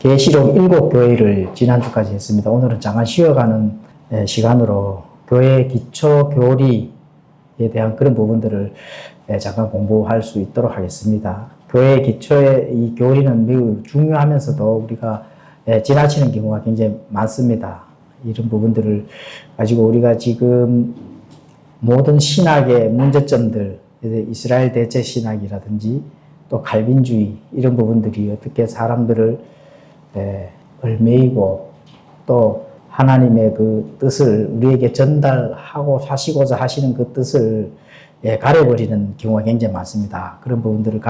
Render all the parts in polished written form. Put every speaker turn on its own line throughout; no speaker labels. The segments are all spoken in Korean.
계시록 7교회를 지난주까지 했습니다. 오늘은 잠깐 쉬어가는 시간으로 교회 기초 교리에 대한 그런 부분들을 잠깐 공부할 수 있도록 하겠습니다. 교회 기초의 이 교리는 매우 중요하면서도 우리가 지나치는 경우가 굉장히 많습니다. 이런 부분들을 가지고 우리가 지금 모든 신학의 문제점들, 이스라엘 대체 신학이라든지 또 칼빈주의 이런 부분들이 어떻게 사람들을 얽매이고 또 하나님의 그 뜻을 우리에게 전달하고 하시고자 하시는 그 뜻을 가려버리는 경우가 굉장히 많습니다. 그런 부분들을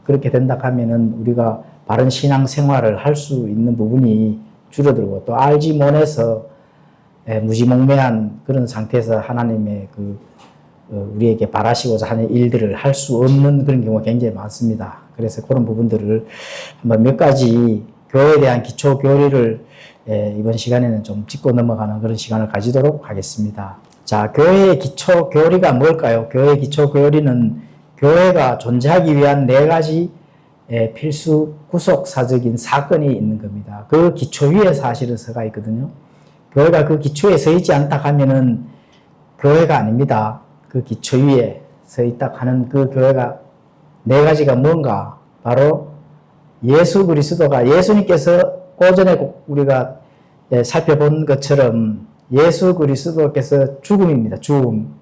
그렇게 된다 하면은 우리가 바른 신앙 생활을 할 수 있는 부분이 줄어들고 또 알지 못해서 무지몽매한 그런 상태에서 하나님의 우리에게 바라시고자 하는 일들을 할 수 없는 그런 경우가 굉장히 많습니다. 그래서 그런 부분들을 한번 몇 가지 교회에 대한 기초 교리를 이번 시간에는 좀 짚고 넘어가는 그런 시간을 가지도록 하겠습니다. 자, 교회의 기초 교리가 뭘까요? 교회의 기초 교리는 교회가 존재하기 위한 4가지 필수 구속사적인 사건이 있는 겁니다. 그 기초 위에 사실은 서가 있거든요. 교회가 그 기초에 서 있지 않다 하면은 교회가 아닙니다. 그 기초 위에 서 있다 하는 그 교회가 4가지가 뭔가? 바로 예수 그리스도가 예수님께서 오전에 우리가 살펴본 것처럼 예수 그리스도께서 죽음입니다. 죽음.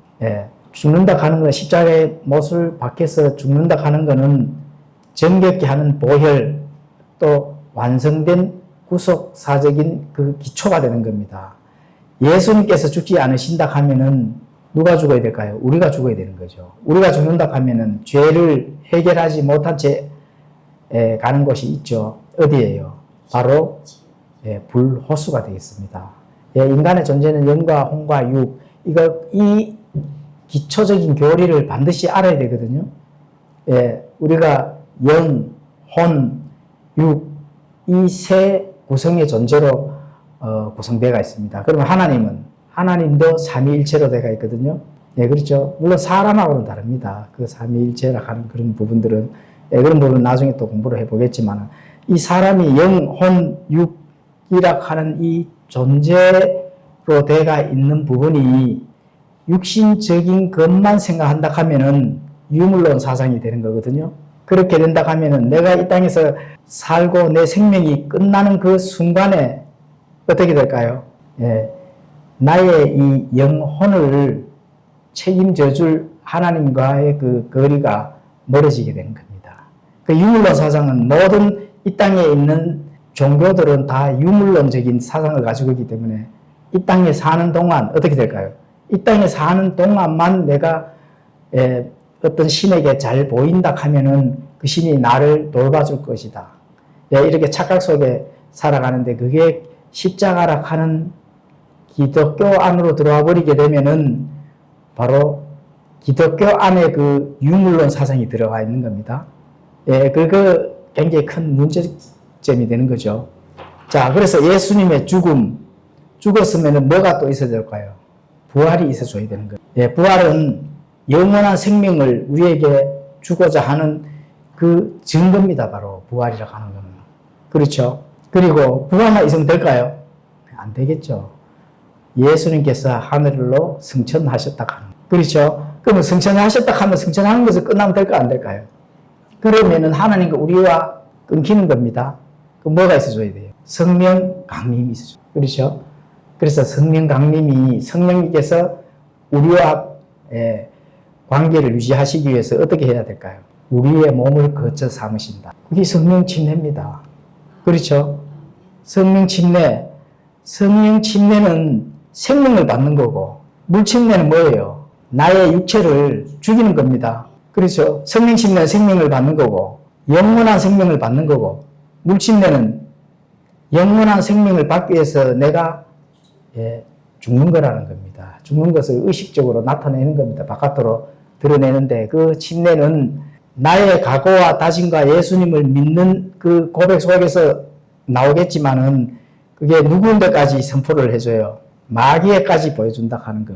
죽는다 하는 건 십자가의 못을 박혀서 죽는다 하는 것은 정결케 하는 보혈 또 완성된 구속사적인 그 기초가 되는 겁니다. 예수님께서 죽지 않으신다 하면은 누가 죽어야 될까요? 우리가 죽어야 되는 거죠. 우리가 죽는다 하면은 죄를 해결하지 못한 채 가는 곳이 있죠. 어디예요? 바로 불호수가 되겠습니다. 인간의 존재는 영과 혼과 육, 이 기초적인 교리를 반드시 알아야 되거든요. 우리가 영, 혼, 육, 이 세 구성의 존재로 구성되어 있습니다. 그러면 하나님도 삼위일체로 되어 있거든요. 그렇죠. 물론 사람하고는 다릅니다. 그 삼위일체라 하는 그런 부분들은 그런 부분은 나중에 또 공부를 해보겠지만 이 사람이 영, 혼, 육이라 하는 이 존재로 되어 있는 부분이 육신적인 것만 생각한다 하면은 유물론 사상이 되는 거거든요. 그렇게 된다 하면은 내가 이 땅에서 살고 내 생명이 끝나는 그 순간에 어떻게 될까요? 나의 이 영혼을 책임져 줄 하나님과의 그 거리가 멀어지게 되는 겁니다. 그 유물론 사상은 모든 이 땅에 있는 종교들은 다 유물론적인 사상을 가지고 있기 때문에 이 땅에 사는 동안 어떻게 될까요? 이 땅에 사는 동안만 내가 어떤 신에게 잘 보인다 하면은 그 신이 나를 돌봐줄 것이다. 이렇게 착각 속에 살아가는데 그게 십자가라 하는 기독교 안으로 들어와 버리게 되면은 바로 기독교 안에 그 유물론 사상이 들어가 있는 겁니다. 그거 굉장히 큰 문제점이 되는 거죠. 자, 그래서 예수님의 죽었으면 뭐가 또 있어야 될까요? 부활이 있어줘야 되는 거예요. 부활은 영원한 생명을 우리에게 주고자 하는 그 증거입니다. 바로 부활이라고 하는 거는. 그렇죠? 그리고 부활만 있으면 될까요? 안 되겠죠. 예수님께서 하늘로 승천하셨다 하는. 그렇죠? 그러면 승천하셨다 하면 승천하는 것을 끝나면 될까 안 될까요? 그러면은 하나님과 우리와 끊기는 겁니다. 그럼 뭐가 있어줘야 돼요? 성령 강림이 있어줘요. 그렇죠? 그래서 성령 강림이 성령님께서 우리와 관계를 유지하시기 위해서 어떻게 해야 될까요? 우리의 몸을 거쳐 삼으신다. 그게 성령 침례입니다. 그렇죠? 성령 침례는 생명을 받는 거고 물 침례는 뭐예요? 나의 육체를 죽이는 겁니다. 그렇죠? 성령 침례는 생명을 받는 거고 영원한 생명을 받는 거고 물 침례는 영원한 생명을 받기 위해서 내가 죽는 거라는 겁니다. 죽는 것을 의식적으로 나타내는 겁니다. 바깥으로 드러내는데 그 침례는 나의 각오와 다짐과 예수님을 믿는 그 고백 속에서 나오겠지만은 그게 누구한테까지 선포를 해줘요. 마귀에까지 보여준다 하는 거.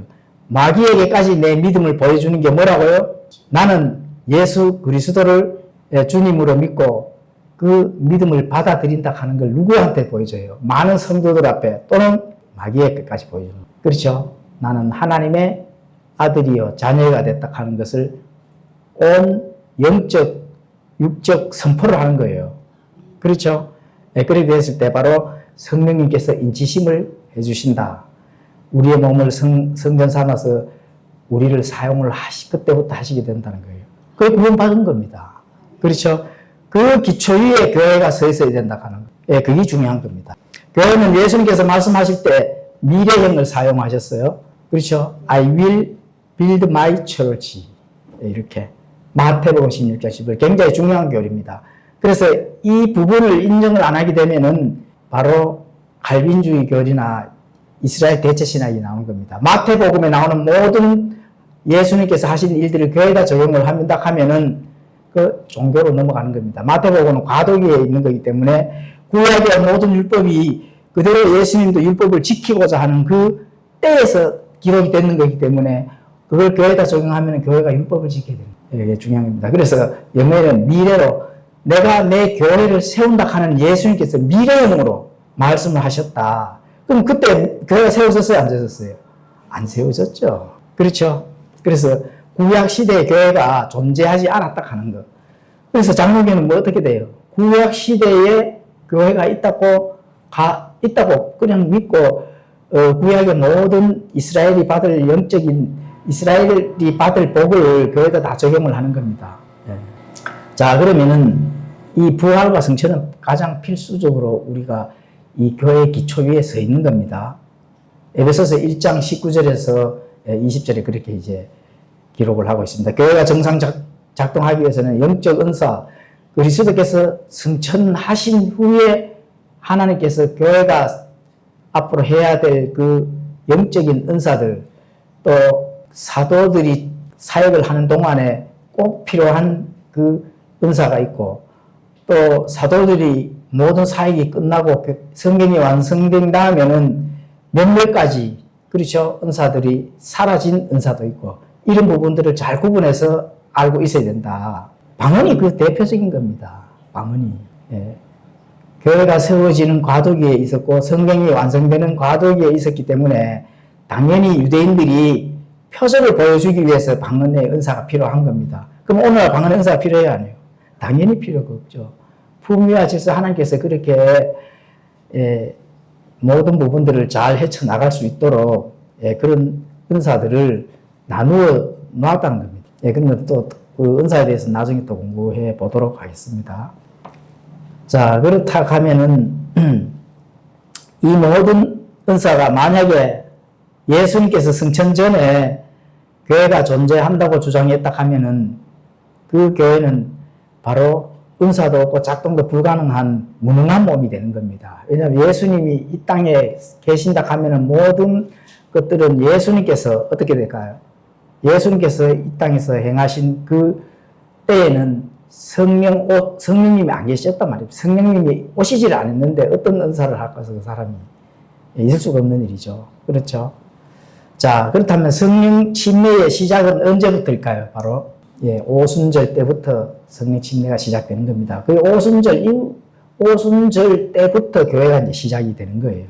마귀에게까지 내 믿음을 보여주는 게 뭐라고요? 나는 예수 그리스도를 주님으로 믿고 그 믿음을 받아들인다 하는 걸 누구한테 보여줘요? 많은 성도들 앞에 또는 마귀의 끝까지 보여주는 거예요. 그렇죠? 나는 하나님의 아들이요 자녀가 됐다 하는 것을 온 영적, 육적 선포를 하는 거예요. 그렇죠? 네, 그렇게 됐을 때 바로 성령님께서 인치심을 해주신다. 우리의 몸을 성전 삼아서 우리를 사용을 그때부터 하시게 된다는 거예요. 그게 구원받은 겁니다. 그렇죠? 그 기초 위에 교회가 서 있어야 된다 하는 거예요. 예, 그게 중요한 겁니다. 교회는 예수님께서 말씀하실 때 미래형을 사용하셨어요. 그렇죠? I will build my church. 이렇게. 마태복음 16장 11. 굉장히 중요한 교리입니다. 그래서 이 부분을 인정을 안 하게 되면은 바로 갈빈주의 교리나 이스라엘 대체신학이 나오는 겁니다. 마태복음에 나오는 모든 예수님께서 하신 일들을 교회가 적용을 한다 하면은 그 종교로 넘어가는 겁니다. 마태복음은 과도기에 있는 거기 때문에 구약의 모든 율법이 그대로 예수님도 율법을 지키고자 하는 그 때에서 기록이 되는 거기 때문에 그걸 교회에다 적용하면 교회가 율법을 지켜야 됩니다. 이게 중요한 겁니다. 그래서 영어에는 미래로 내가 내 교회를 세운다 하는 예수님께서 미래형으로 말씀을 하셨다. 그럼 그때 교회가 세워졌어요? 안 세워졌어요? 안 세워졌죠. 그렇죠? 그래서 구약 시대의 교회가 존재하지 않았다 하는 거. 그래서 장로교는 뭐 어떻게 돼요? 구약 시대에 교회가 있다고 그냥 믿고 구약의 모든 이스라엘이 받을 복을 교회가 다 적용을 하는 겁니다. 예. 자, 그러면은 이 부활과 성천은 가장 필수적으로 우리가 이 교회의 기초 위에 서 있는 겁니다. 에베소서 1장 19절에서 20절에 그렇게 이제 기록을 하고 있습니다. 교회가 정상 작동하기 위해서는 영적 은사, 그리스도께서 승천하신 후에 하나님께서 교회가 앞으로 해야 될 그 영적인 은사들, 또 사도들이 사역을 하는 동안에 꼭 필요한 그 은사가 있고, 또 사도들이 모든 사역이 끝나고 성경이 완성된 다음에는 몇몇 가지, 그렇죠? 은사들이 사라진 은사도 있고, 이런 부분들을 잘 구분해서 알고 있어야 된다. 방언이 그 대표적인 겁니다. 방언이. 예. 교회가 세워지는 과도기에 있었고 성경이 완성되는 과도기에 있었기 때문에 당연히 유대인들이 표적을 보여주기 위해서 방언의 은사가 필요한 겁니다. 그럼 오늘날 방언의 은사가 필요해요? 아니요? 당연히 필요가 없죠. 품위와 질서 하나님께서 그렇게 모든 부분들을 잘 헤쳐나갈 수 있도록 그런 은사들을 나누어 놨다는 겁니다. 그러면 또 그 은사에 대해서 나중에 또 공부해 보도록 하겠습니다. 자, 그렇다 하면은 이 모든 은사가 만약에 예수님께서 승천 전에 교회가 존재한다고 주장했다 하면은 그 교회는 바로 은사도 없고 작동도 불가능한 무능한 몸이 되는 겁니다. 왜냐하면 예수님이 이 땅에 계신다 하면은 모든 것들은 예수님께서 어떻게 될까요? 예수님께서 이 땅에서 행하신 그 때에는 성령님이 안 계셨단 말이에요. 성령님이 오시지를 않았는데 어떤 은사를 할까 해서 그 사람이 있을 수가 없는 일이죠. 그렇죠? 자, 그렇다면 성령 침례의 시작은 언제부터일까요? 바로 오순절 때부터 성령 침례가 시작되는 겁니다. 그 오순절 때부터 교회가 이제 시작이 되는 거예요.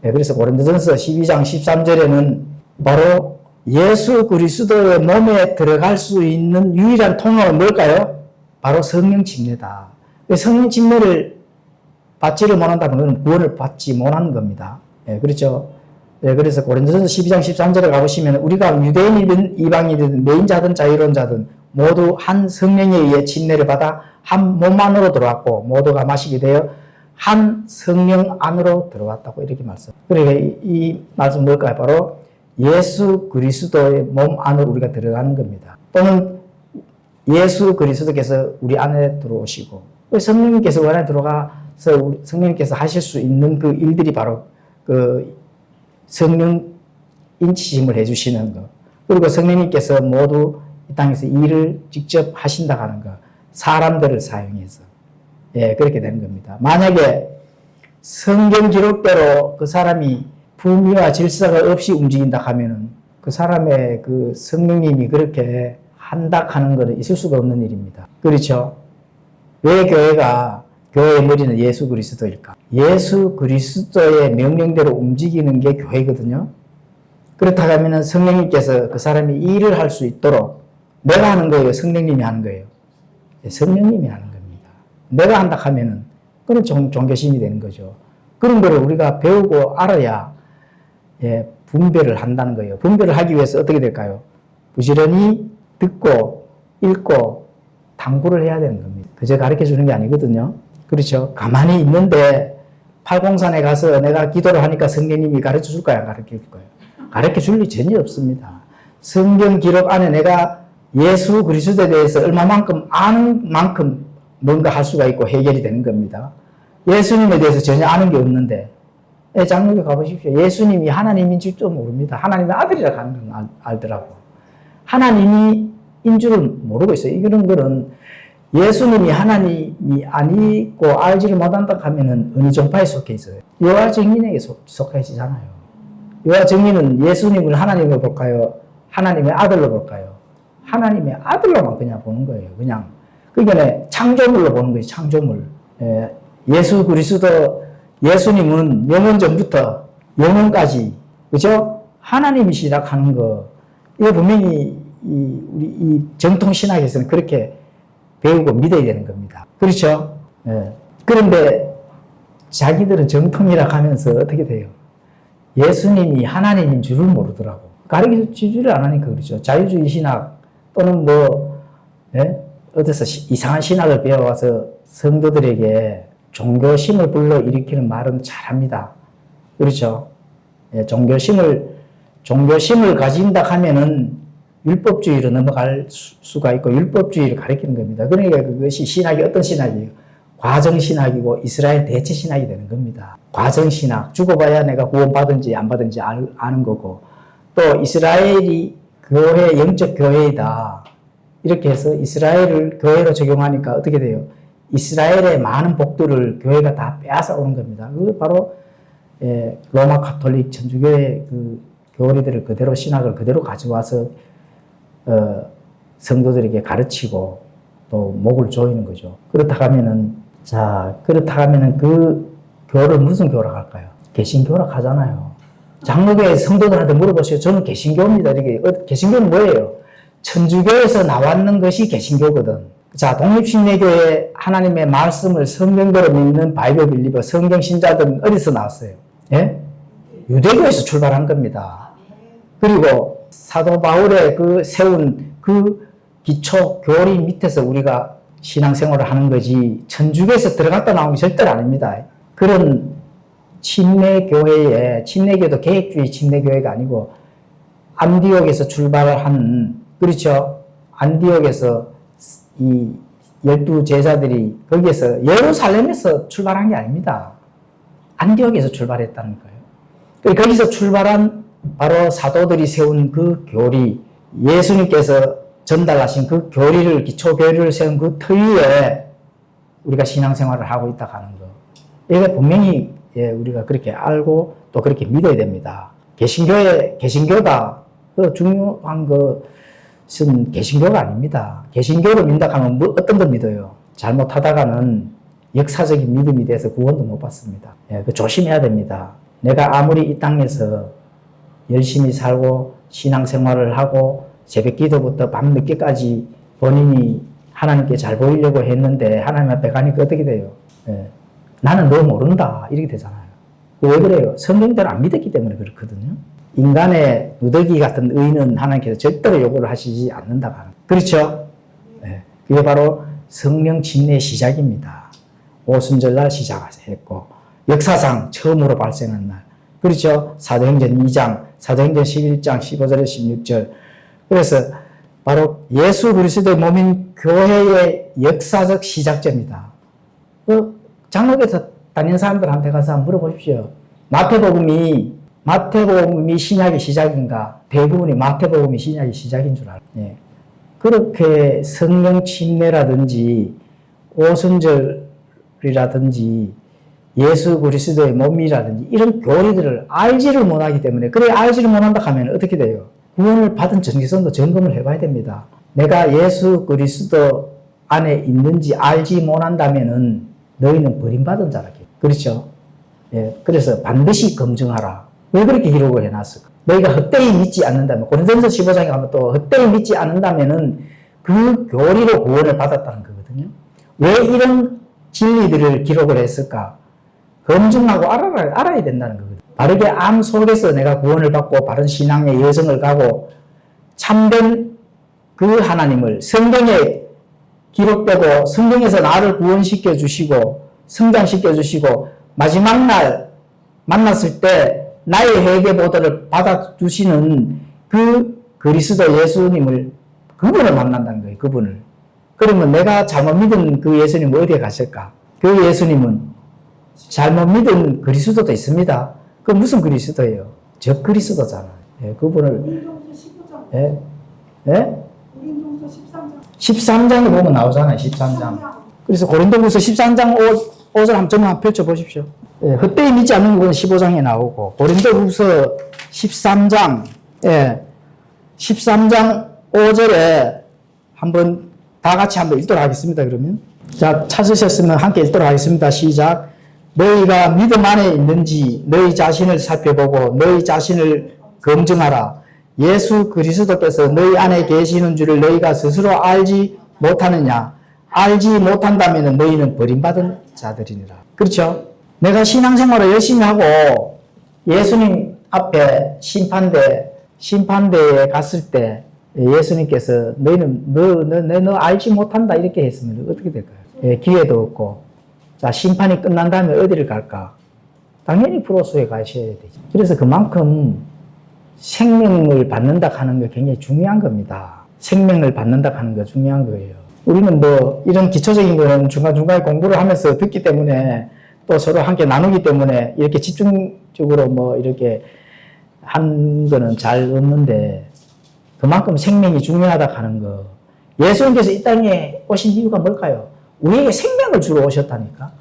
그래서 고린도전서 12장 13절에는 바로 예수 그리스도의 몸에 들어갈 수 있는 유일한 통로는 뭘까요? 바로 성령 침례다. 성령 침례를 받지를 못한다면 그건 구원을 받지 못하는 겁니다. 그렇죠? 그래서 고린도전서 12장 13절에 가보시면 우리가 유대인이든 이방인이든 매인자든 자유론자든 모두 한 성령에 의해 침례를 받아 한 몸 안으로 들어왔고 모두가 마시게 되어 한 성령 안으로 들어왔다고 이렇게 말씀. 그러니까 이 말씀 뭘까요? 바로 예수 그리스도의 몸 안으로 우리가 들어가는 겁니다. 또는 예수 그리스도께서 우리 안에 들어오시고 성령님께서 우리 안에 들어가서 성령님께서 하실 수 있는 그 일들이 바로 그 성령 인치심을 해주시는 것, 그리고 성령님께서 모두 이 땅에서 일을 직접 하신다 하는 것, 사람들을 사용해서 그렇게 되는 겁니다. 만약에 성경 기록대로 그 사람이 품위와 질서가 없이 움직인다 하면은 그 사람의 그 성령님이 그렇게 한다 하는 것은 있을 수가 없는 일입니다. 그렇죠? 왜 교회가 교회의 머리는 예수 그리스도일까? 예수 그리스도의 명령대로 움직이는 게 교회거든요. 그렇다고 하면 성령님께서 그 사람이 일을 할 수 있도록 내가 하는 거예요? 성령님이 하는 거예요? 성령님이 하는 겁니다. 내가 한다 하면은 그건 종교심이 되는 거죠. 그런 거를 우리가 배우고 알아야 분별을 한다는 거예요. 분별을 하기 위해서 어떻게 될까요? 부지런히 듣고 읽고 탐구를 해야 되는 겁니다. 그저 가르쳐 주는 게 아니거든요. 그렇죠? 가만히 있는데 팔공산에 가서 내가 기도를 하니까 성령님이 가르쳐 줄 거야, 가르쳐 줄 거예요? 가르쳐 줄 리 전혀 없습니다. 성경 기록 안에 내가 예수 그리스도에 대해서 얼마만큼 아는 만큼 뭔가 할 수가 있고 해결이 되는 겁니다. 예수님에 대해서 전혀 아는 게 없는데 장로교 가보십시오. 예수님이 하나님인 줄도 모릅니다. 하나님의 아들이라 하는 건 알더라고. 하나님이 인 줄을 모르고 있어요. 이런 거는 예수님이 하나님이 아니고 알지를 못한다 하면은 어느 종파에 속해 있어요. 여호와 증인에게 속해지잖아요. 여호와 증인은 예수님을 하나님으로 볼까요? 하나님의 아들로 볼까요? 하나님의 아들로만 그냥 보는 거예요. 그냥 그게 창조물로 보는 거예요. 창조물. 예수 그리스도 예수님은 영원 전부터 영원까지 그죠? 하나님이 시작하는 거. 이거 분명히 우리 이 정통 신학에서는 그렇게 배우고 믿어야 되는 겁니다. 그렇죠? 그런데 자기들은 정통이라 하면서 어떻게 돼요? 예수님이 하나님인 줄을 모르더라고. 가르쳐 주지를 안 하니까 그렇죠. 자유주의 신학 또는 어디서 이상한 신학을 배워와서 성도들에게 종교심을 불러일으키는 말은 잘합니다. 그렇죠? 종교심을 가진다 하면은 율법주의로 넘어갈 수가 있고 율법주의를 가리키는 겁니다. 그러니까 그것이 신학이 어떤 신학이에요? 과정신학이고 이스라엘 대체신학이 되는 겁니다. 과정신학, 죽어봐야 내가 구원받은지 안 받은지 아는 거고 또 이스라엘이 교회, 영적 교회이다. 이렇게 해서 이스라엘을 교회로 적용하니까 어떻게 돼요? 이스라엘의 많은 복들을 교회가 다 빼앗아 오는 겁니다. 그게 바로 로마 가톨릭 천주교의 그 교리들을 그대로 신학을 그대로 가져와서 성도들에게 가르치고 또 목을 조이는 거죠. 그렇다 하면은 그 교를 무슨 교라고 할까요? 개신교라고 하잖아요. 장로교의 성도들한테 물어보세요. 저는 개신교입니다. 이렇게 개신교는 뭐예요? 천주교에서 나왔는 것이 개신교거든. 자, 독립신례교의 하나님의 말씀을 성경대로 믿는 바이블 빌리버, 성경 신자들은 어디서 나왔어요? 예? 유대교에서 출발한 겁니다. 그리고 사도 바울의 그 세운 그 기초 교리 밑에서 우리가 신앙생활을 하는 거지 천주교에서 들어갔다 나온 게 절대로 아닙니다. 그런 침례교회에 침례교도 계획주의 침례교회가 아니고 안디옥에서 출발을 한 그렇죠. 안디옥에서 이 12 제자들이 거기에서 예루살렘에서 출발한 게 아닙니다. 안디옥에서 출발했다는 거예요. 거기서 출발한 바로 사도들이 세운 그 교리, 예수님께서 전달하신 그 교리를, 기초 교리를 세운 그 틀 위에 우리가 신앙생활을 하고 있다고 하는 거. 이게 분명히 우리가 그렇게 알고 또 그렇게 믿어야 됩니다. 개신교다. 그 중요한 것은 개신교가 아닙니다. 개신교를 믿는다 하면 어떤 걸 믿어요? 잘못하다가는 역사적인 믿음이 돼서 구원도 못 받습니다. 그 조심해야 됩니다. 내가 아무리 이 땅에서 열심히 살고 신앙생활을 하고 새벽 기도부터 밤 늦게까지 본인이 하나님께 잘 보이려고 했는데 하나님 앞에 가니까 어떻게 돼요? 나는 너 모른다 이렇게 되잖아요. 왜 그래요? 성경대로 안 믿었기 때문에 그렇거든요. 인간의 누더기 같은 의는 하나님께서 절대로 요구를 하시지 않는다고 하는 그렇죠? 그게 바로 성령 침례의 시작입니다. 오순절날 시작했고 역사상 처음으로 발생한 날 그렇죠? 사도행전 2장, 사도행전 11장 15절에서 16절 그래서 바로 예수 그리스도의 몸인 교회의 역사적 시작점이다. 장로교에서 다니는 사람들한테 가서 한번 물어보십시오. 마태복음이 신약의 시작인가? 대부분이 마태복음이 신약의 시작인 줄 알아요. 그렇게 성령 침례라든지 오순절이라든지 예수 그리스도의 몸이라든지 이런 교리들을 알지를 못하기 때문에 그래 알지를 못한다 하면 어떻게 돼요? 구원을 받은 정체성도 점검을 해봐야 됩니다. 내가 예수 그리스도 안에 있는지 알지 못한다면은 너희는 버림받은 자라. 그렇죠? 예, 그래서 반드시 검증하라. 왜 그렇게 기록을 해놨을까? 너희가 헛되이 믿지 않는다면, 고린도전서 15장에 가면 또 헛되이 믿지 않는다면은 그 교리로 구원을 받았다는 거거든요. 왜 이런 진리들을 기록을 했을까? 검증하고 알아야 된다는 거거든요. 바르게 암 속에서 내가 구원을 받고 바른 신앙의 여정을 가고 참된 그 하나님을 성경에 기록되고 성경에서 나를 구원시켜 주시고 성장시켜 주시고 마지막 날 만났을 때 나의 회개보도를 받아주시는 그 그리스도 예수님을 그분을 만난다는 거예요. 그분을. 그러면 내가 잘못 믿은 그 예수님은 어디에 갔을까? 그 예수님은 잘못 믿은 그리스도도 있습니다. 그 무슨 그리스도예요? 적 그리스도잖아요. 예, 그분을.
고린도후서 15장.
예? 예?
고린도후서 13장.
13장에 보면 나오잖아요. 13장. 그래서 고린도후서 13장 5절 한번 펼쳐보십시오. 예, 헛되이 믿지 않는 부분은 15장에 나오고 고린도후서 13장 13장 5절에 한번 다 같이 한번 읽도록 하겠습니다. 그러면 자, 찾으셨으면 함께 읽도록 하겠습니다. 시작. 너희가 믿음 안에 있는지 너희 자신을 살펴보고 너희 자신을 검증하라. 예수 그리스도께서 너희 안에 계시는 줄을 너희가 스스로 알지 못하느냐? 알지 못한다면 너희는 버림받은 자들이니라. 그렇죠? 내가 신앙생활을 열심히 하고 예수님 앞에 심판대에 갔을 때 예수님께서 너희는 너 알지 못한다 이렇게 했으면 어떻게 될까요? 예, 기회도 없고 자 심판이 끝난 다음에 어디를 갈까? 당연히 프로소에 가셔야 되죠. 그래서 그만큼 생명을 받는다 하는 게 굉장히 중요한 겁니다. 생명을 받는다 하는 게 중요한 거예요. 우리는 뭐 이런 기초적인 거는 중간중간에 공부를 하면서 듣기 때문에 또 서로 함께 나누기 때문에 이렇게 집중적으로 뭐 이렇게 한 거는 잘 없는데 그만큼 생명이 중요하다 하는 거. 예수님께서 이 땅에 오신 이유가 뭘까요? 우리에게 생명을 주러 오셨다니까.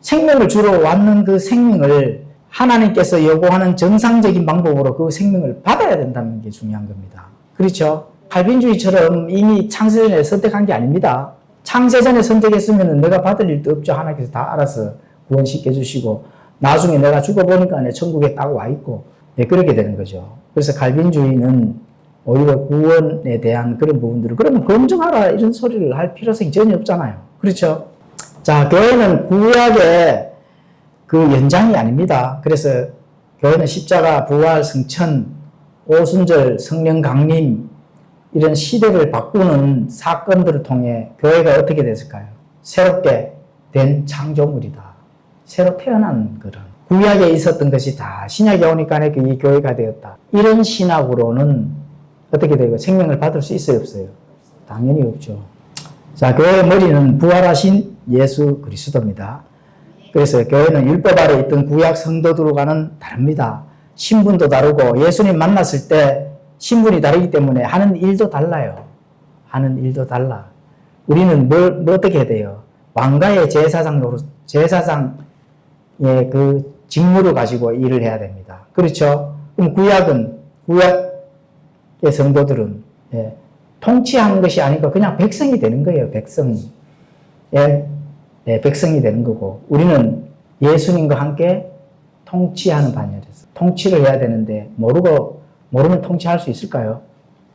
생명을 주러 왔는 그 생명을 하나님께서 요구하는 정상적인 방법으로 그 생명을 받아야 된다는 게 중요한 겁니다. 그렇죠? 칼빈주의처럼 이미 창세전에 선택한 게 아닙니다. 창세전에 선택했으면 내가 받을 일도 없죠. 하나님께서 다 알아서 구원시켜 주시고 나중에 내가 죽어보니까 내 천국에 딱 와 있고 네, 그렇게 되는 거죠. 그래서 칼빈주의는 오히려 구원에 대한 그런 부분들을 그러면 검증하라 이런 소리를 할 필요성이 전혀 없잖아요. 그렇죠? 자, 교회는 구약의 그 연장이 아닙니다. 그래서 교회는 십자가, 부활, 승천, 오순절, 성령 강림 이런 시대를 바꾸는 사건들을 통해 교회가 어떻게 됐을까요? 새롭게 된 창조물이다. 새로 태어난 그런 구약에 있었던 것이 다 신약에 오니까 이 교회가 되었다. 이런 신학으로는 어떻게 되고 생명을 받을 수 있어요, 없어요? 당연히 없죠. 자, 교회의 머리는 부활하신 예수 그리스도입니다. 그래서 교회는 율법 아래 있던 구약 성도들과는 다릅니다. 신분도 다르고 예수님 만났을 때 신분이 다르기 때문에 하는 일도 달라요. 하는 일도 달라. 우리는 뭐 어떻게 해야 돼요? 왕가의 제사장의 그 직무를 가지고 일을 해야 됩니다. 그렇죠? 그럼 구약의 성도들은 통치하는 것이 아니고 그냥 백성이 되는 거예요. 백성이. 백성이 되는 거고 우리는 예수님과 함께 통치하는 반열에서 통치를 해야 되는데 모르면 통치할 수 있을까요?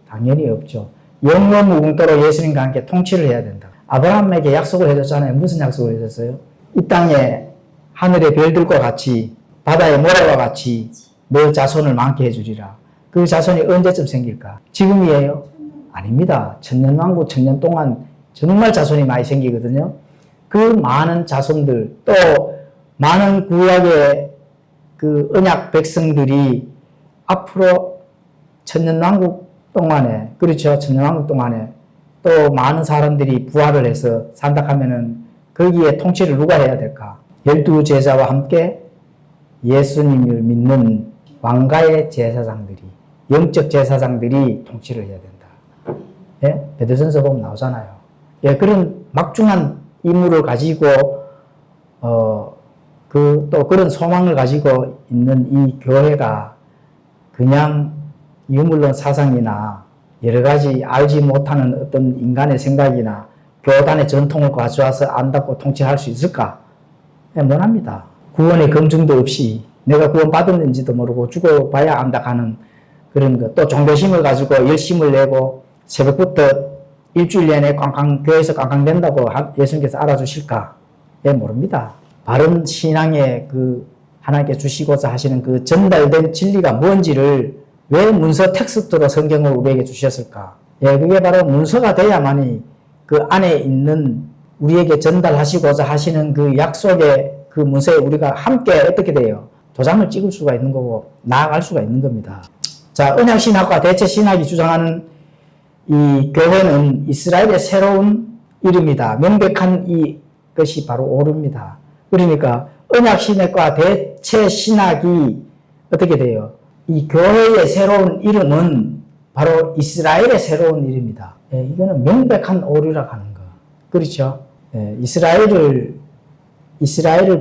당연히 없죠. 영원무궁토록 예수님과 함께 통치를 해야 된다. 아브라함에게 약속을 해줬잖아요. 무슨 약속을 해줬어요? 이 땅에 하늘의 별들과 같이 바다의 모래와 같이 너 자손을 많게 해주리라. 그 자손이 언제쯤 생길까? 지금이에요? 아닙니다. 천년왕국 천년 동안 정말 자손이 많이 생기거든요. 그 많은 자손들 또 많은 구약의 그 언약 백성들이 앞으로 천년왕국 동안에 그렇죠. 천년왕국 동안에 또 많은 사람들이 부활을 해서 산다 하면은 거기에 통치를 누가 해야 될까? 12 제자와 함께 예수님을 믿는 왕가의 제사장들이 영적 제사장들이 통치를 해야 된다. 예? 베드로전서 보면 나오잖아요. 예, 그런 막중한 임무를 가지고 또 그런 소망을 가지고 있는 이 교회가 그냥 유물론 사상이나 여러 가지 알지 못하는 어떤 인간의 생각이나 교단의 전통을 가져와서 안다고 통치할 수 있을까? 못합니다. 구원의 검증도 없이 내가 구원 받았는지도 모르고 죽어봐야 안다 하는 그런 것. 또 종교심을 가지고 열심을 내고 새벽부터 일주일 내내 교회에서 꽝꽝 된다고 예수님께서 알아주실까? 모릅니다. 바른 신앙의 그 하나님께 주시고자 하시는 그 전달된 진리가 뭔지를 왜 문서 텍스트로 성경을 우리에게 주셨을까? 그게 바로 문서가 돼야만이 그 안에 있는 우리에게 전달하시고자 하시는 그 약속의 그 문서에 우리가 함께 어떻게 돼요? 도장을 찍을 수가 있는 거고 나아갈 수가 있는 겁니다. 자, 언약신학과 대체신학이 주장하는 이 교회는 이스라엘의 새로운 이름이다. 명백한 이것이 바로 옳습니다. 그러니까 언약신학과 대체신학이 어떻게 돼요? 이 교회의 새로운 이름은 바로 이스라엘의 새로운 이름이다. 이거는 명백한 오류라고 하는 거. 그렇죠? 이스라엘을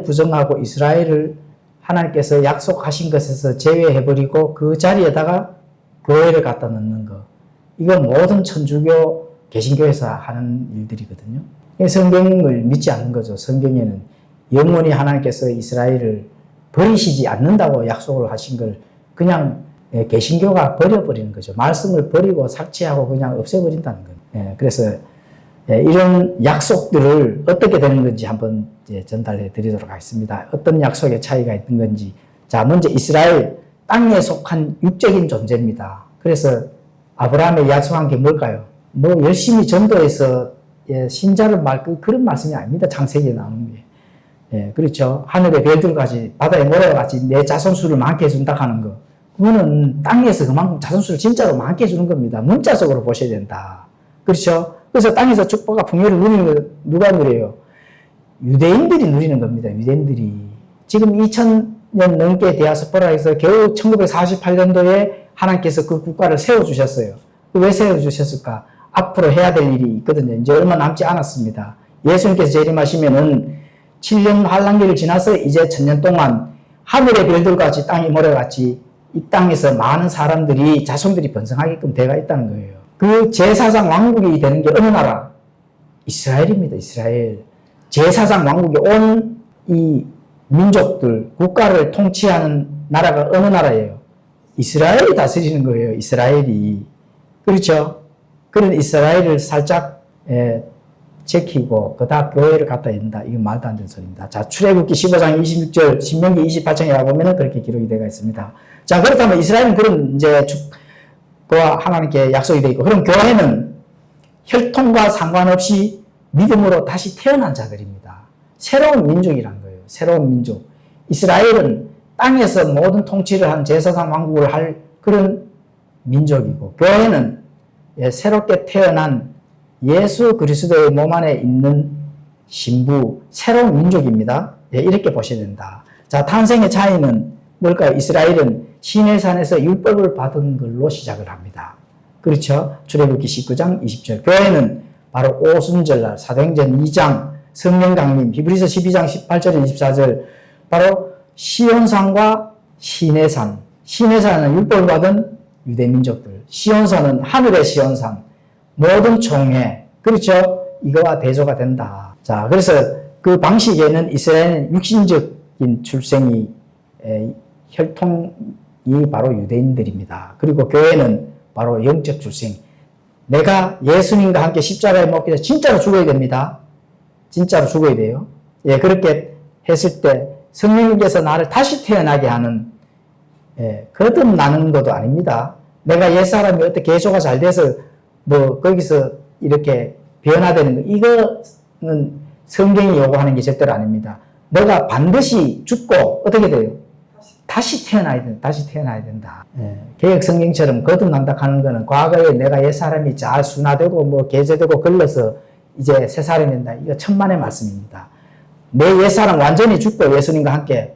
부정하고 이스라엘을 하나님께서 약속하신 것에서 제외해버리고 그 자리에다가 교회를 갖다 넣는 거. 이건 모든 천주교, 개신교에서 하는 일들이거든요. 성경을 믿지 않는 거죠. 성경에는 영원히 하나님께서 이스라엘을 버리시지 않는다고 약속을 하신 걸 그냥 개신교가 버려버리는 거죠. 말씀을 버리고 삭제하고 그냥 없애버린다는 거예요. 그래서 이런 약속들을 어떻게 되는 건지 한번 전달해 드리도록 하겠습니다. 어떤 약속의 차이가 있는 건지. 자, 먼저 이스라엘 땅에 속한 육적인 존재입니다. 그래서 아브라함의 약속한 게 뭘까요? 열심히 전도해서 신자를 그런 말씀이 아닙니다. 창세기에 나오는 게. 그렇죠. 하늘의 별들까지 바다의 모래와 같이 내 자손수를 많게 해준다 하는 거. 그거는 땅에서 그만큼 자손수를 진짜로 많게 해주는 겁니다. 문자적으로 보셔야 된다. 그렇죠. 그래서 땅에서 축복과 풍요를 누리는 거 누가 누려요? 유대인들이 누리는 겁니다. 유대인들이. 지금 2000년 넘게 디아스포라에서 겨우 1948년도에 하나님께서 그 국가를 세워주셨어요. 왜 세워주셨을까? 앞으로 해야 될 일이 있거든요. 이제 얼마 남지 않았습니다. 예수님께서 재림하시면은 7년 환란기를 지나서 이제 1000년 동안 하늘의 별들같이 땅이 모래같이 이 땅에서 많은 사람들이 자손들이 번성하게끔 되어 있다는 거예요. 그 제사장 왕국이 되는 게 어느 나라? 이스라엘입니다. 이스라엘. 제사장 왕국이 온 이 민족들, 국가를 통치하는 나라가 어느 나라예요? 이스라엘이 다스리는 거예요. 이스라엘이. 그렇죠? 그런 이스라엘을 살짝 지키고 그다 교회를 갖다 연다. 이건 말도 안 되는 소리입니다. 자, 출애굽기 15장 26절, 신명기 28장에 가보면 그렇게 기록이 되어 있습니다. 자, 그렇다면 이스라엘은 그런 이제 그와 하나님께 약속이 되어 있고, 그럼 교회는 혈통과 상관없이 믿음으로 다시 태어난 자들입니다. 새로운 민족이란 거예요. 새로운 민족. 이스라엘은 땅에서 모든 통치를 한 제사장 왕국을 할 그런 민족이고, 교회는 새롭게 태어난 예수 그리스도의 몸 안에 있는 신부, 새로운 민족입니다. 이렇게 보셔야 된다. 자, 탄생의 차이는 뭘까요? 이스라엘은 시내산에서 율법을 받은 걸로 시작을 합니다. 그렇죠? 출애굽기 19장 20절. 교회는 바로 오순절날, 사도행전 2장, 성령 강림, 히브리서 12장 18절 24절, 바로 시온산과 시내산. 시내산은 율법을 받은 유대민족들. 시온산은 하늘의 시온산. 모든 총회. 그렇죠? 이거와 대조가 된다. 자, 그래서 그 방식에는 이스라엘은 육신적인 출생이 혈통이 바로 유대인들입니다. 그리고 교회는 바로 영적 출생. 내가 예수님과 함께 십자가에 못 박혀 진짜로 죽어야 됩니다. 진짜로 죽어야 돼요. 그렇게 했을 때 성령님께서 나를 다시 태어나게 하는, 거듭나는 것도 아닙니다. 내가 옛사람이 어떻게 개조가 잘 돼서 거기서 이렇게 변화되는 거, 이거는 성경이 요구하는 게 절대로 아닙니다. 너가 반드시 죽고 어떻게 돼요? 다시 태어나야 된다. 다시 태어나야 된다. 개혁 성경처럼 거듭난다 하는 거는 과거에 내가 옛사람이 잘 순화되고 개조되고 걸러서 이제 새 사람이 된다. 이거 천만의 말씀입니다. 내 옛사람 완전히 죽고 예수님과 함께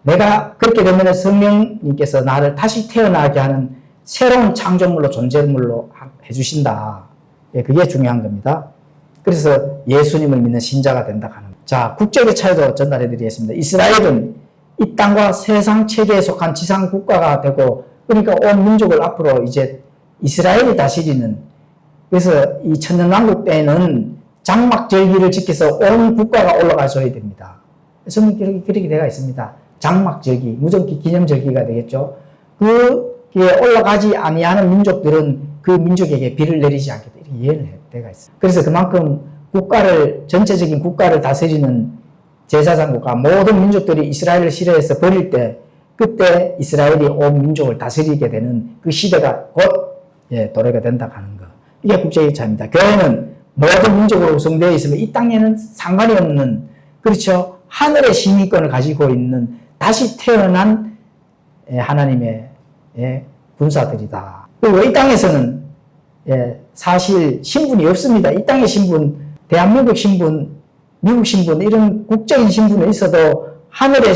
내가 그렇게 되면 성령님께서 나를 다시 태어나게 하는 새로운 창조물로 존재물로 해주신다. 그게 중요한 겁니다. 그래서 예수님을 믿는 신자가 된다 하는. 자, 국적의 차이도 전달해 드리겠습니다. 이스라엘은 이 땅과 세상 체계에 속한 지상 국가가 되고, 그러니까 온 민족을 앞으로 이제 이스라엘이 다스리는, 그래서 이 천년왕국 때에는 장막절기를 지켜서 온 국가가 올라가줘야 됩니다. 성경 기록이 그렇게 되어 있습니다. 장막절기, 무정기 기념절기가 되겠죠. 그게 올라가지 아니하는 민족들은 그 민족에게 비를 내리지 않게 이렇게 예언을 되어 있어요. 그래서 그만큼 전체적인 국가를 다스리는 제사장국과 모든 민족들이 이스라엘을 싫어해서 버릴 때, 그때 이스라엘이 온 민족을 다스리게 되는 그 시대가 곧 도래가 된다고 하는 거. 이게 국제일차입니다. 교회는 모든 민족으로 구성되어 있으면 이 땅에는 상관이 없는, 그렇죠, 하늘의 시민권을 가지고 있는 다시 태어난 하나님의 군사들이다. 그리고 이 땅에서는 사실 신분이 없습니다. 이 땅의 신분, 대한민국 신분, 미국 신분, 이런 국적인 신분은 있어도 하늘의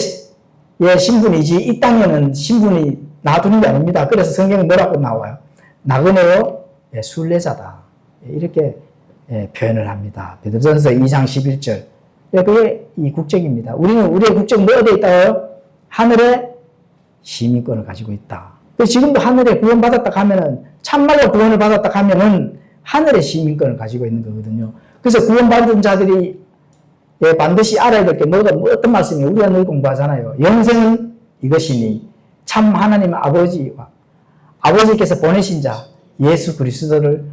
신분이지 이 땅에는 신분이 놔두는 게 아닙니다. 그래서 성경에 뭐라고 나와요? 나그네요 순례자다. 이렇게 표현을 합니다. 베드로전서 2장 11절. 그게 이 국적입니다. 우리의 국적은 뭐 어디에 있다고요? 하늘의 시민권을 가지고 있다. 지금도 하늘에 구원받았다 하면은, 참말로 구원을 받았다 하면은 하늘의 시민권을 가지고 있는 거거든요. 그래서 구원받은 자들이 반드시 알아야 될 게 어떤 말씀이에요? 우리가 늘 공부하잖아요. 영생은 이것이니 참 하나님 아버지께서 보내신 자 예수 그리스도를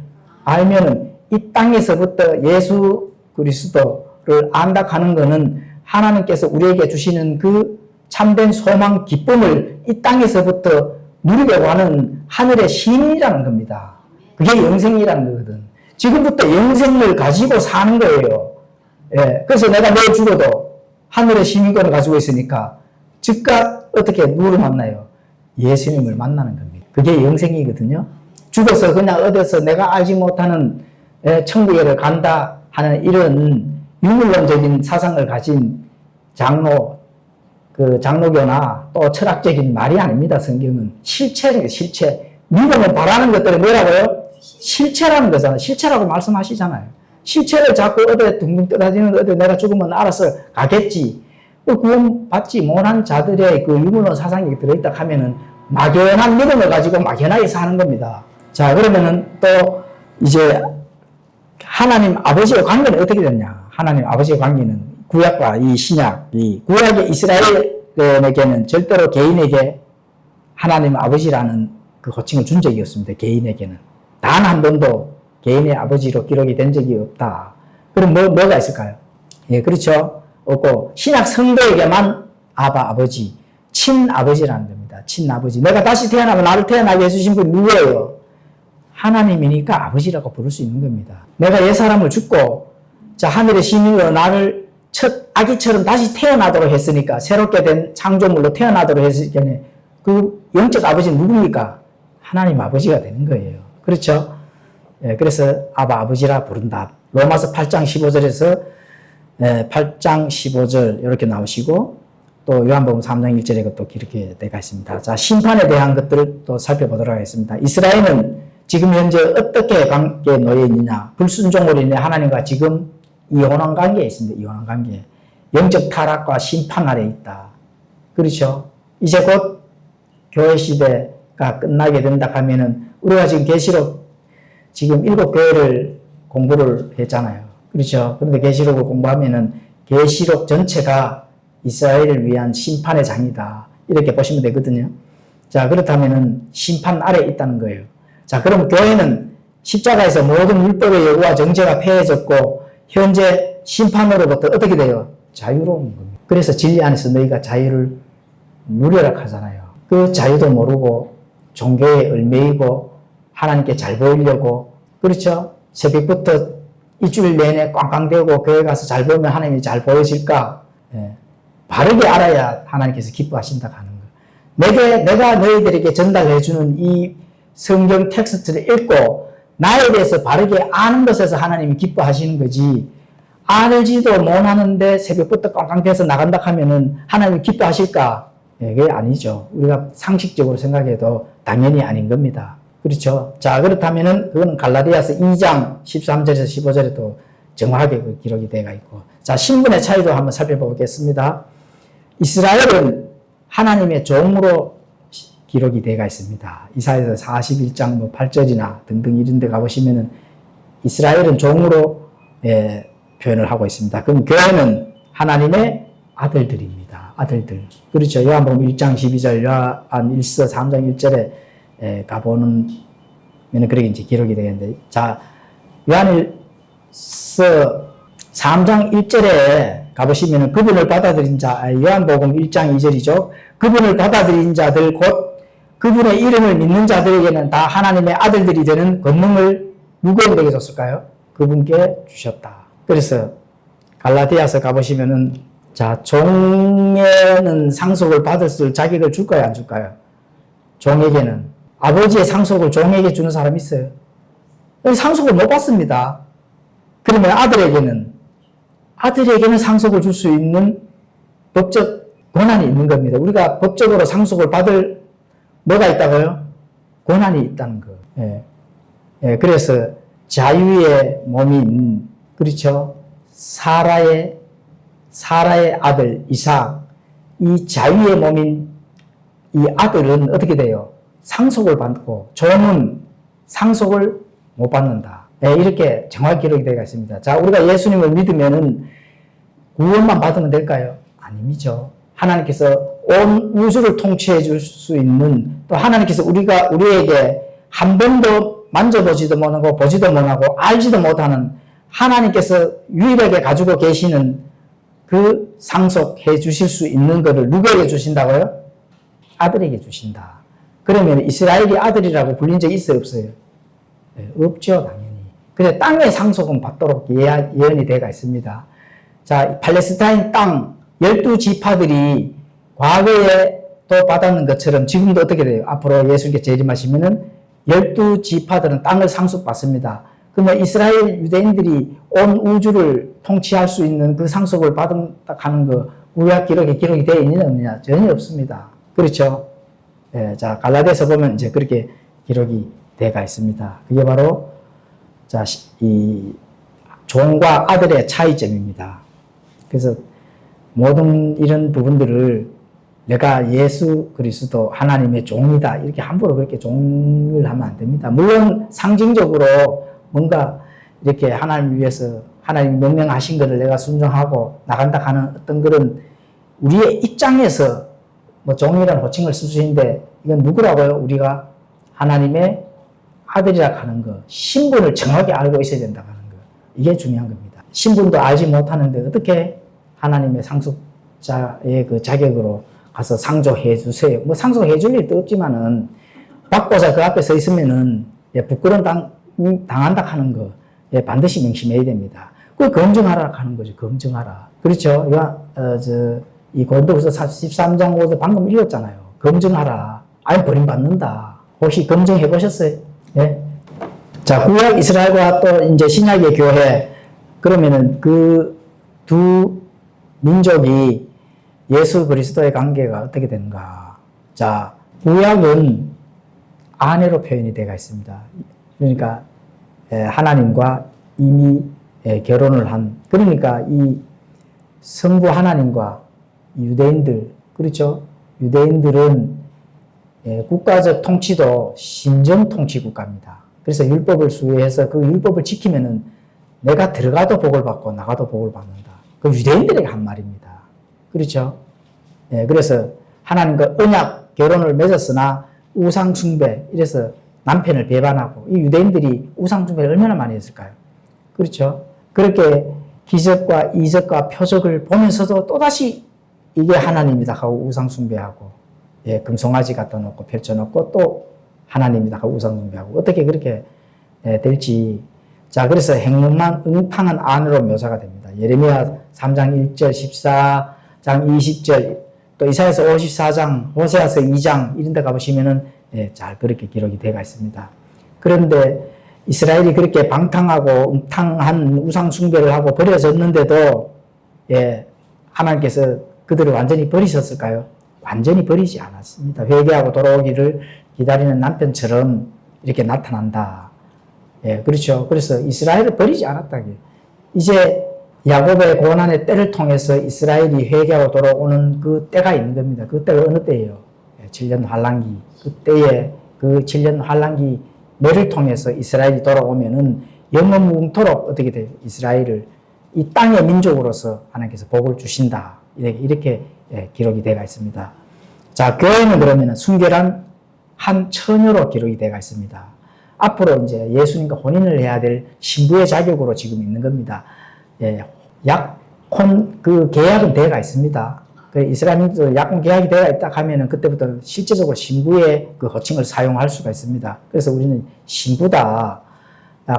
알면은 이 땅에서부터 예수 그리스도를 안다 하는 것은 하나님께서 우리에게 주시는 그 참된 소망 기쁨을 이 땅에서부터 누리려고 하는 하늘의 시민이라는 겁니다. 그게 영생이라는 거거든. 지금부터 영생을 가지고 사는 거예요. 그래서 내가 내일 죽어도 하늘의 시민권을 가지고 있으니까 즉각 어떻게 누구를 만나요? 예수님을 만나는 겁니다. 그게 영생이거든요. 죽어서 그냥 어디서 내가 알지 못하는 천국에 간다 하는 이런 유물론적인 사상을 가진 장로교나 또 철학적인 말이 아닙니다. 성경은 실체예요. 실체. 믿음은 바라는 것들이 뭐라고요? 실체라는 거잖아요. 실체라고 말씀하시잖아요. 실체를 자꾸 어디 둥둥 떠다니는 어디 내가 죽으면 알아서 가겠지. 구원받지 못한 자들의 그 유물론 사상이 들어있다 하면은 막연한 믿음을 가지고 막연하게 사는 겁니다. 자, 그러면은 또 이제 하나님 아버지의 관계는 어떻게 됐냐? 하나님 아버지의 관계는 구약과 이 신약, 이 구약의 이스라엘에게는 절대로 개인에게 하나님 아버지라는 그 호칭을 준 적이 없습니다. 개인에게는. 단 한 번도 개인의 아버지로 기록이 된 적이 없다. 그럼 뭐가 있을까요? 그렇죠. 없고, 신약 성도에게만 아버지, 친아버지라는 겁니다. 친아버지. 내가 다시 태어나면 나를 태어나게 해주신 분 누구예요? 하나님이니까 아버지라고 부를 수 있는 겁니다. 내가 옛사람을 죽고, 자, 하늘의 시민으로 나를 첫 아기처럼 다시 태어나도록 했으니까, 새롭게 된 창조물로 태어나도록 했으니까, 그 영적 아버지는 누굽니까? 하나님 아버지가 되는 거예요. 그렇죠? 그래서 아버지라 부른다. 로마서 8장 15절에서 8장 15절 이렇게 나오시고, 또 요한복음 3장 1절에 또 이렇게 되어 있습니다. 자, 심판에 대한 것들을 또 살펴보도록 하겠습니다. 이스라엘은 지금 현재 어떻게 관계에 놓여 있느냐? 불순종으로 인해 하나님과 지금 이혼한 관계에 있습니다. 이혼한 관계. 영적 타락과 심판 아래 있다. 그렇죠? 이제 곧 교회 시대가 끝나게 된다 하면은, 우리가 지금 계시록 지금 7교회를 공부를 했잖아요. 그렇죠? 그런데 계시록을 공부하면은 계시록 전체가 이스라엘을 위한 심판의 장이다. 이렇게 보시면 되거든요. 자, 그렇다면은 심판 아래 있다는 거예요. 자, 그럼 교회는 십자가에서 모든 율법의 요구와 정죄가 폐해졌고, 현재 심판으로부터 어떻게 돼요? 자유로운 겁니다. 그래서 진리 안에서 너희가 자유를 누려라 하잖아요. 그 자유도 모르고 종교에 얽매이고 하나님께 잘 보이려고, 그렇죠? 새벽부터 일주일 내내 꽝꽝대고 교회 가서 잘 보면 하나님이 잘 보여질까? 바르게 알아야 하나님께서 기뻐하신다 하는 거. 내가 너희들에게 전달해주는 이 성경 텍스트를 읽고 나에 대해서 바르게 아는 것에서 하나님이 기뻐하시는 거지, 알지도 못하는데 새벽부터 꽝꽝대서 나간다 하면은 하나님이 기뻐하실까? 그게 아니죠. 우리가 상식적으로 생각해도 당연히 아닌 겁니다. 그렇죠? 자, 그렇다면은 그거는 갈라디아서 2장 13절에서 15절에 또 정확하게 그 기록이 되어 있고. 자, 신분의 차이도 한번 살펴보겠습니다. 이스라엘은 하나님의 종으로 기록이 되어 있습니다. 이사야서 41장 8절이나 등등 이런 데 가보시면은 이스라엘은 종으로 표현을 하고 있습니다. 그럼 교회는 하나님의 아들들입니다. 아들들. 그렇죠. 요한복음 1장 12절, 요한 1서 3장 1절에 가보는 그렇게 이제 기록이 되겠는데, 자, 요한일서 3장 1절에 가보시면은 그분을 받아들인 자, 요한복음 1장 2절이죠. 그분을 받아들인 자들 곧 그분의 이름을 믿는 자들에게는 다 하나님의 아들들이 되는 권능을 누구에게 줬을까요? 그분께 주셨다. 그래서 갈라디아서 가보시면은, 자, 종에는 상속을 받을 자격을 줄까요, 안 줄까요? 종에게는. 아버지의 상속을 종에게 주는 사람이 있어요. 상속을 못 받습니다. 그러면 아들에게는 상속을 줄 수 있는 법적 권한이 있는 겁니다. 우리가 법적으로 상속을 받을 뭐가 있다고요? 권한이 있다는 거. 예. 예, 그래서 자유의 몸인, 그렇죠? 사라의 아들 이삭, 이 자유의 몸인 이 아들은 어떻게 돼요? 상속을 받고 종은 상속을 못 받는다. 네, 이렇게 정확히 기록이 되어 있습니다. 자, 우리가 예수님을 믿으면은 구원만 받으면 될까요? 아니죠. 하나님께서 온 우주를 통치해 줄 수 있는, 또 하나님께서 우리에게 한 번도 만져보지도 못하고 보지도 못하고 알지도 못하는 하나님께서 유일하게 가지고 계시는 그 상속해 주실 수 있는 것을 누구에게 주신다고요? 아들에게 주신다. 그러면 이스라엘이 아들이라고 불린 적이 있어요, 없어요? 네, 없죠, 당연히. 그래서 땅의 상속은 받도록 예언이 되어 있습니다. 자, 팔레스타인 땅 12지파들이 과거에 또 받았는 것처럼 지금도 어떻게 돼요? 앞으로 예수님께 재림하시면은 12지파들은 땅을 상속받습니다. 그러면 이스라엘 유대인들이 온 우주를 통치할 수 있는 그 상속을 받는다 하는 거 구약 기록에 기록이 되어 있느냐 없느냐? 전혀 없습니다. 그렇죠? 예, 자, 갈라디아서 보면 이제 그렇게 기록이 되어 있습니다. 그게 바로 자, 이 종과 아들의 차이점입니다. 그래서 모든 이런 부분들을 내가 예수 그리스도 하나님의 종이다 이렇게 함부로 그렇게 종을 하면 안 됩니다. 물론 상징적으로 뭔가 이렇게 하나님을 위해서 하나님이 명령하신 것을 내가 순종하고 나간다 하는 어떤 그런 우리의 입장에서 뭐 종이라는 호칭을 쓸 수 있는데 이건 누구라고요? 우리가 하나님의 아들이라 하는 거, 신분을 정확히 알고 있어야 된다 하는 거, 이게 중요한 겁니다. 신분도 알지 못하는데 어떻게 하나님의 상속자의 그 자격으로 가서 상속해 주세요. 뭐 상속해 줄 일도 없지만은 받고자 그 앞에 서 있으면은 부끄러움 당한다 하는 거 반드시 명심해야 됩니다. 그걸 검증하라 하는 거죠. 검증하라. 그렇죠? 이 고린도후서 13장 5절 방금 읽었잖아요. 검증하라. 아니 버림받는다. 혹시 검증해 보셨어요? 예? 자, 구약 이스라엘과 또 이제 신약의 교회, 그러면은 그 두 민족이 예수 그리스도의 관계가 어떻게 되는가? 자, 구약은 아내로 표현이 되어 있습니다. 그러니까 하나님과 이미 결혼을 한, 그러니까 이 성부 하나님과 유대인들, 그렇죠? 유대인들은 국가적 통치도 신정 통치 국가입니다. 그래서 율법을 수호해서 그 율법을 지키면은 내가 들어가도 복을 받고 나가도 복을 받는다. 그 유대인들에게 한 말입니다. 그렇죠? 그래서 하나님과 언약 결혼을 맺었으나 우상 숭배, 이래서 남편을 배반하고, 이 유대인들이 우상 숭배를 얼마나 많이 했을까요? 그렇죠? 그렇게 기적과 이적과 표적을 보면서도 또다시 이게 하나님이다 하고 우상 숭배하고, 금송아지 갖다 놓고 펼쳐놓고 또 하나님이다 하고 우상 숭배하고, 어떻게 그렇게 될지. 자, 그래서 행운만 응팡한 안으로 묘사가 됩니다. 예레미야 3장 1절, 14장 20절, 또 이사야서 54장, 호세아서 2장 이런 데 가보시면은 잘 그렇게 기록이 되어 있습니다. 그런데 이스라엘이 그렇게 방탕하고 음탕한 우상 숭배를 하고 버려졌는데도 하나님께서 그들을 완전히 버리셨을까요? 완전히 버리지 않았습니다. 회개하고 돌아오기를 기다리는 남편처럼 이렇게 나타난다. 그렇죠. 그래서 이스라엘을 버리지 않았다. 이제 야곱의 고난의 때를 통해서 이스라엘이 회개하고 돌아오는 그 때가 있는 겁니다. 그 때가 어느 때예요? 7년 환란기. 그때에 그 7년 환란기 매를 통해서 이스라엘이 돌아오면은 영원무궁토록 어떻게 돼요? 이스라엘을 이 땅의 민족으로서 하나님께서 복을 주신다. 이렇게 기록이 되어 있습니다. 자, 교회는 그러면 순결한 한 처녀로 기록이 되어 있습니다. 앞으로 이제 예수님과 혼인을 해야 될 신부의 자격으로 지금 있는 겁니다. 약혼 그 계약은 되어 있습니다. 그 이스라엘도 약혼 계약이 되어 있다 하면은 그때부터 실제적으로 신부의 그 호칭을 사용할 수가 있습니다. 그래서 우리는 신부다.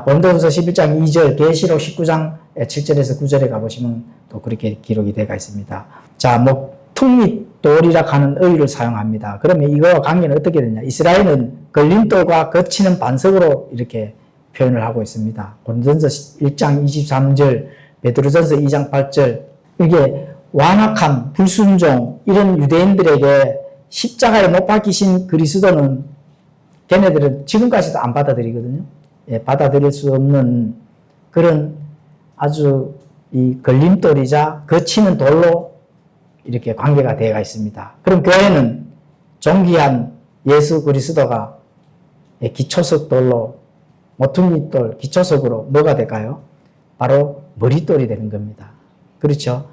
고린도후서 11장 2절, 계시록 19장 7절에서 9절에 가보시면 또 그렇게 기록이 되어 있습니다. 자, 퉁 및 돌이라 하는 어휘를 사용합니다. 그러면 이거와 관계는 어떻게 되냐? 이스라엘은 걸림돌과 거치는 반석으로 이렇게 표현을 하고 있습니다. 고린도전서 1장 23절, 베드로전서 2장 8절. 이게 완악함, 불순종 이런 유대인들에게 십자가에 못 박히신 그리스도는 걔네들은 지금까지도 안 받아들이거든요. 받아들일 수 없는 그런 아주 이 걸림돌이자 거치는 돌로 이렇게 관계가 되어 있습니다. 그럼 교회는 존귀한 예수 그리스도가 기초석 돌로 모퉁이돌 기초석으로 뭐가 될까요? 바로 머릿돌이 되는 겁니다. 그렇죠?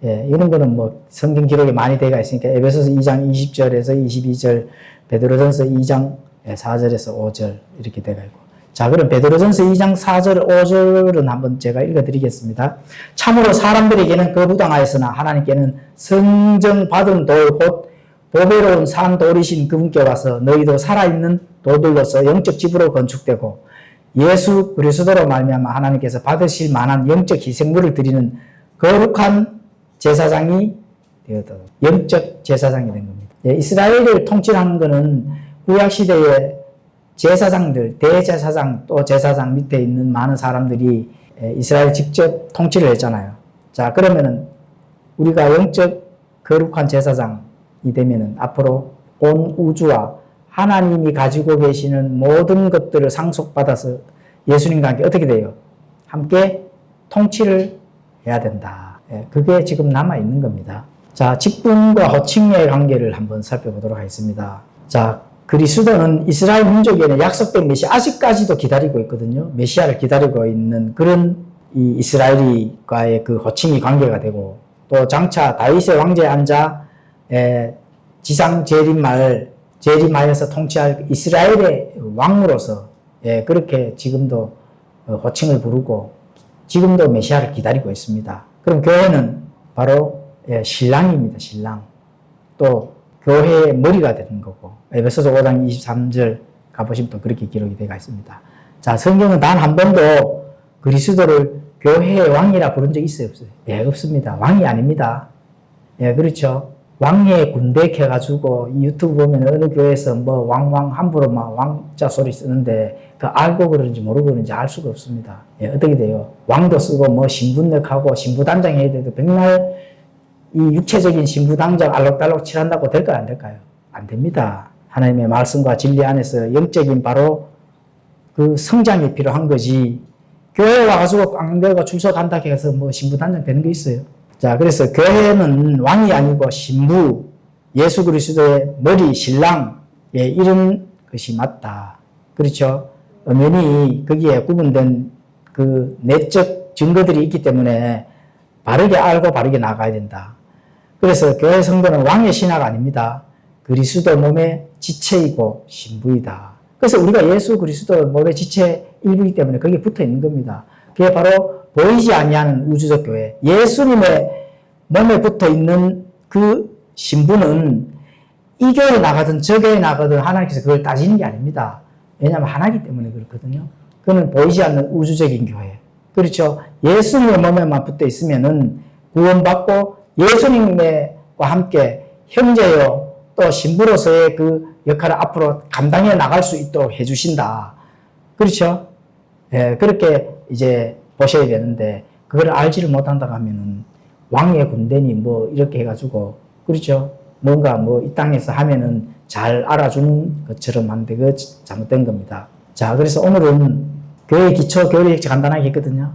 이런 거는 뭐 성경 기록에 많이 되어 있으니까 에베소서 2장 20절에서 22절, 베드로전서 2장 4절에서 5절 이렇게 되어 있고. 자, 그럼 베드로전서 2장 4절, 5절은 한번 제가 읽어드리겠습니다. 참으로 사람들에게는 거부당하였으나 하나님께는 성정받은 돌, 곧 보배로운 산 돌이신 그분께 와서 너희도 살아있는 돌들로서 영적 집으로 건축되고 예수 그리스도로 말미암아 하나님께서 받으실 만한 영적 희생물을 드리는 거룩한 제사장이 되었다. 영적 제사장이 된 겁니다. 이스라엘을 통치하는 것은 구약시대에 제사장들, 대제사장, 또 제사장 밑에 있는 많은 사람들이 이스라엘 직접 통치를 했잖아요. 자, 그러면은 우리가 영적 거룩한 제사장이 되면은 앞으로 온 우주와 하나님이 가지고 계시는 모든 것들을 상속받아서 예수님과 함께 어떻게 돼요? 함께 통치를 해야 된다. 그게 지금 남아있는 겁니다. 자, 직분과 호칭의 관계를 한번 살펴보도록 하겠습니다. 자, 그리스도는 이스라엘 민족에는 약속된 메시아 아직까지도 기다리고 있거든요. 메시아를 기다리고 있는 그런 이 이스라엘과의 그 호칭이 관계가 되고 또 장차 다윗의 왕좌에 앉아 지상 재림하여서 통치할 이스라엘의 왕으로서 그렇게 지금도 호칭을 부르고 지금도 메시아를 기다리고 있습니다. 그럼 교회는 바로 신랑입니다. 신랑. 또 교회의 머리가 되는 거고 에베소서 5장 23절 가보시면 또 그렇게 기록이 되어 있습니다. 자, 성경은 단 한 번도 그리스도를 교회의 왕이라 부른 적이 있어요? 없어요? 없습니다. 왕이 아닙니다. 그렇죠. 왕의 군대 켜가지고 이 유튜브 보면 어느 교회에서 뭐 왕 함부로 막 왕자 소리 쓰는데 그 알고 그러는지 모르고 그러는지 알 수가 없습니다. 어떻게 돼요? 왕도 쓰고 뭐 신분력하고 신부단장 해야 돼도 백날 이 육체적인 신부당장 알록달록 칠한다고 될까요? 안 될까요? 안 됩니다. 하나님의 말씀과 진리 안에서 영적인 바로 그 성장이 필요한 거지. 교회 와가지고 깡대고 출석한다 해서 뭐 신부단장 되는 게 있어요. 자, 그래서 교회는 왕이 아니고 신부, 예수 그리스도의 머리, 신랑, 이런 것이 맞다. 그렇죠? 엄연히 거기에 구분된 그 내적 증거들이 있기 때문에 바르게 알고 바르게 나가야 된다. 그래서 교회 성도는 왕의 신하가 아닙니다. 그리스도 몸의 지체이고 신부이다. 그래서 우리가 예수 그리스도 몸의 지체 일부이기 때문에 거기에 붙어 있는 겁니다. 그게 바로 보이지 아니하는 우주적 교회. 예수님의 몸에 붙어 있는 그 신부는 이 교회에 나가든 저 교회에 나가든 하나님께서 그걸 따지는 게 아닙니다. 왜냐하면 하나이기 때문에 그렇거든요. 그는 보이지 않는 우주적인 교회. 그렇죠. 예수님의 몸에만 붙어 있으면은 구원받고 예수님과 함께 형제요 또 신부로서의 그 역할을 앞으로 감당해 나갈 수 있도록 해주신다. 그렇죠? 그렇게 이제 보셔야 되는데 그걸 알지를 못한다고 하면은 왕의 군대니 뭐 이렇게 해가지고 그렇죠? 뭔가 뭐 이 땅에서 하면은 잘 알아주는 것처럼 하는데 그거 잘못된 겁니다. 자, 그래서 오늘은 교회 기초 교리 간단하게 했거든요.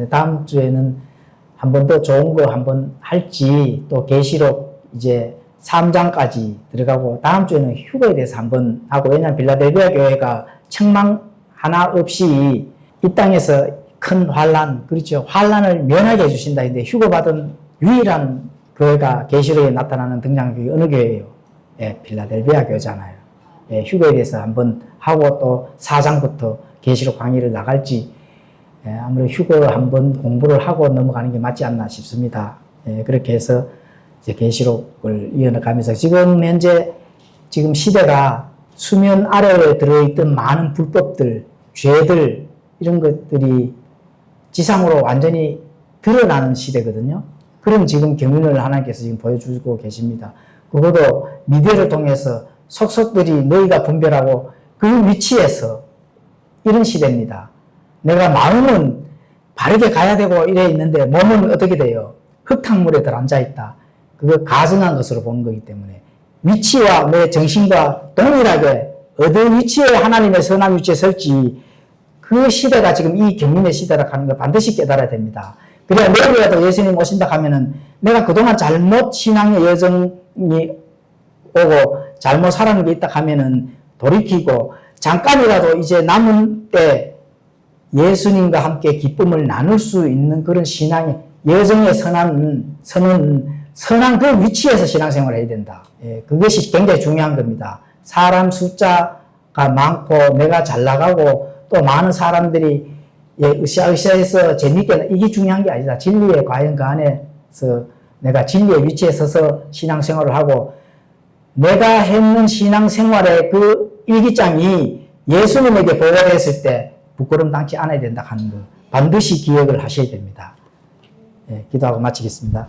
다음 주에는 한 번 더 좋은 거 한번 할지 또 계시록 이제 3장까지 들어가고 다음 주에는 휴거에 대해서 한번 하고 왜냐하면 빌라델비아 교회가 책망 하나 없이 이 땅에서 큰 환란 그렇죠. 환란을 면하게 해주신다. 근데 휴거받은 유일한 교회가 계시록에 나타나는 등장교회 어느 교회예요? 예, 필라델비아 교회잖아요. 예, 휴거에 대해서 한번 하고 또 4장부터 계시록 강의를 나갈지 예, 아무래도 휴거 한번 공부를 하고 넘어가는 게 맞지 않나 싶습니다. 예, 그렇게 해서 이제 계시록을 이어가면서 지금 현재 지금 시대가 수면 아래에 들어있던 많은 불법들, 죄들 이런 것들이 지상으로 완전히 드러나는 시대거든요. 그럼 지금 경륜을 하나님께서 지금 보여주고 계십니다. 그것도 미디어를 통해서 속속들이 너희가 분별하고 그 위치에서 이런 시대입니다. 내가 마음은 바르게 가야 되고 이래 있는데 몸은 어떻게 돼요? 흙탕물에 들어앉아 있다. 그거 가증한 것으로 보는 거기 때문에 위치와 내 정신과 동일하게 어느 위치에 하나님의 선한 위치에 설지 그 시대가 지금 이 경륜의 시대라 하는 걸 반드시 깨달아야 됩니다. 그래야 내일이라도 예수님 오신다 하면은 내가 그동안 잘못 신앙의 여정이 오고 잘못 살아는 게 있다 하면은 돌이키고 잠깐이라도 이제 남은 때 예수님과 함께 기쁨을 나눌 수 있는 그런 신앙의 여정의 선한 그 위치에서 신앙생활을 해야 된다. 예, 그것이 굉장히 중요한 겁니다. 사람 숫자가 많고 내가 잘 나가고 또 많은 사람들이 예, 으쌰으쌰해서 재밌게 이게 중요한 게 아니다. 진리에 과연 그 안에서 내가 진리의 위치에 서서 신앙생활을 하고 내가 했는 신앙생활의 그 일기장이 예수님에게 보고했을 때 부끄럼 당치 않아야 된다 하는 거 반드시 기억을 하셔야 됩니다. 예, 기도하고 마치겠습니다.